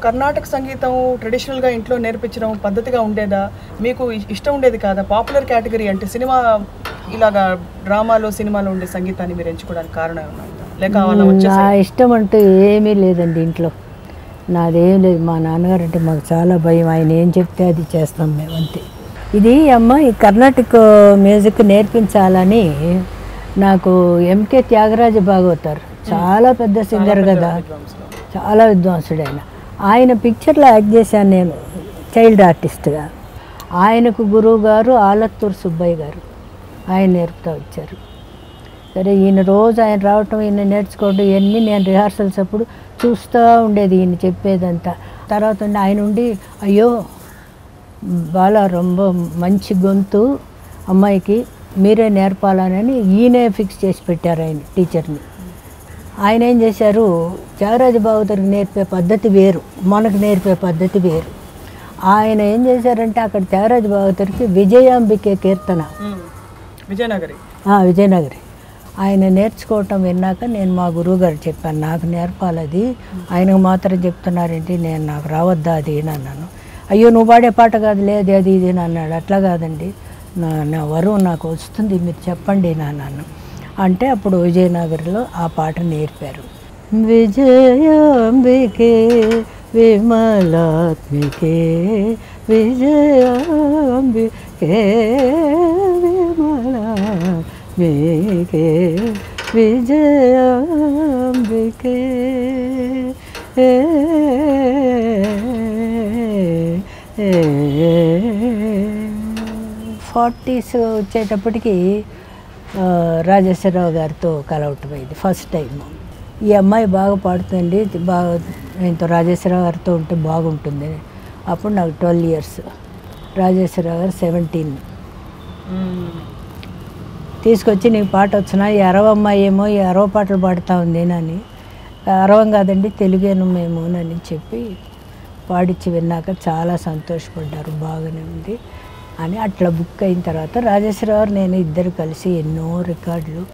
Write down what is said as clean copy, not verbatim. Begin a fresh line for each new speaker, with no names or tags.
కర్ణాటక సంగీతం ట్రెడిషనల్గా ఇంట్లో నేర్పించడం పద్ధతిగా ఉండేదా? మీకు ఇష్టం ఉండేది కాదా? పాపులర్ కేటగిరీ అంటే సినిమా ఇలాగా డ్రామాలో సినిమాలో ఉండే సంగీతాన్ని మీరు ఎంచుకోవడానికి కారణం ఏమన్నా ఉందా? లేక అలా
నా
వచ్చేసాయా?
ఇష్టం అంటూ ఏమీ లేదండి ఇంట్లో. నాదేం లేదు. మా నాన్నగారు అంటే మాకు చాలా భయం. ఆయన ఏం చెప్తే అది చేస్తాం మేము అంతే. ఇది ఈ కర్ణాటక మ్యూజిక్ నేర్పించాలని నాకు ఎంకే త్యాగరాజ భాగవతారు చాలా పెద్ద సింగర్ కదా, చాలా విద్వాంసుడు ఆయన. ఆయన పిక్చర్లో యాక్ట్ చేశాను నేను చైల్డ్ ఆర్టిస్ట్గా. ఆయనకు గురువు గారు ఆలత్తూరు సుబ్బయ్య గారు, ఆయన నేర్పుతూ వచ్చారు. సరే ఈయన రోజు ఆయన రావటం, ఈయన నేర్చుకోవడం ఇవన్నీ నేను రిహార్సల్స్ అప్పుడు చూస్తూ ఉండేది ఈయన చెప్పేదంతా. తర్వాత ఆయన ఉండి అయ్యో బాగా రొంబ మంచి గొంతు అమ్మాయికి, మీరే నేర్పాలని ఈయనే ఫిక్స్ చేసి పెట్టారు ఆయన టీచర్ని. ఆయన ఏం చేశారు, త్యాగరాజ భాగవతరికి నేర్పే పద్ధతి వేరు, మనకు నేర్పే పద్ధతి వేరు. ఆయన ఏం చేశారంటే అక్కడ త్యాగరాజ భాగవతరికి విజయాంబికే కీర్తన, విజయనగరి ఆయన నేర్చుకోవటం విన్నాక నేను మా గురువుగారు చెప్పాను, నాకు నేర్పాలి అది, ఆయనకు మాత్రం చెప్తున్నారేంటి, నాకు రావద్దా అది అన్నాను. అయ్యో నువ్వు పాడే పాట కాదు, లేదు అది ఇది అన్నాడు. అట్లా కాదండి, నా వరువు నాకు వస్తుంది, మీరు చెప్పండి అన్నాను. అంటే అప్పుడు విజయనగరిలో ఆ పాట నేర్పారు. విజయాంబికే విమలాత్మికే విజయాంబికే విమలాత్మికే విజయాంబికే 40s వచ్చేటప్పటికి రాజేశ్వరరావు గారితో కలవటమైంది ఫస్ట్ టైం. ఈ అమ్మాయి బాగా పాడుతుంది, బాగా ఆయనతో రాజేశ్వరరావు గారితో ఉంటే బాగుంటుంది. అప్పుడు నాకు 12 years, రాజేశ్వరరావు గారు 17. తీసుకొచ్చి నీకు పాట వచ్చినా ఈ అరవమ్మాయి ఏమో ఈ అరవ పాటలు పాడుతూ ఉంది అని, అరవం కాదండి తెలుగేను మేము అని చెప్పి పాడిచ్చి విన్నాక చాలా సంతోషపడ్డారు, బాగానే ఉంది అని. అట్లా బుక్ అయిన తర్వాత రాజేశ్వరరావు నేను ఇద్దరు కలిసి ఎన్నో రికార్డులు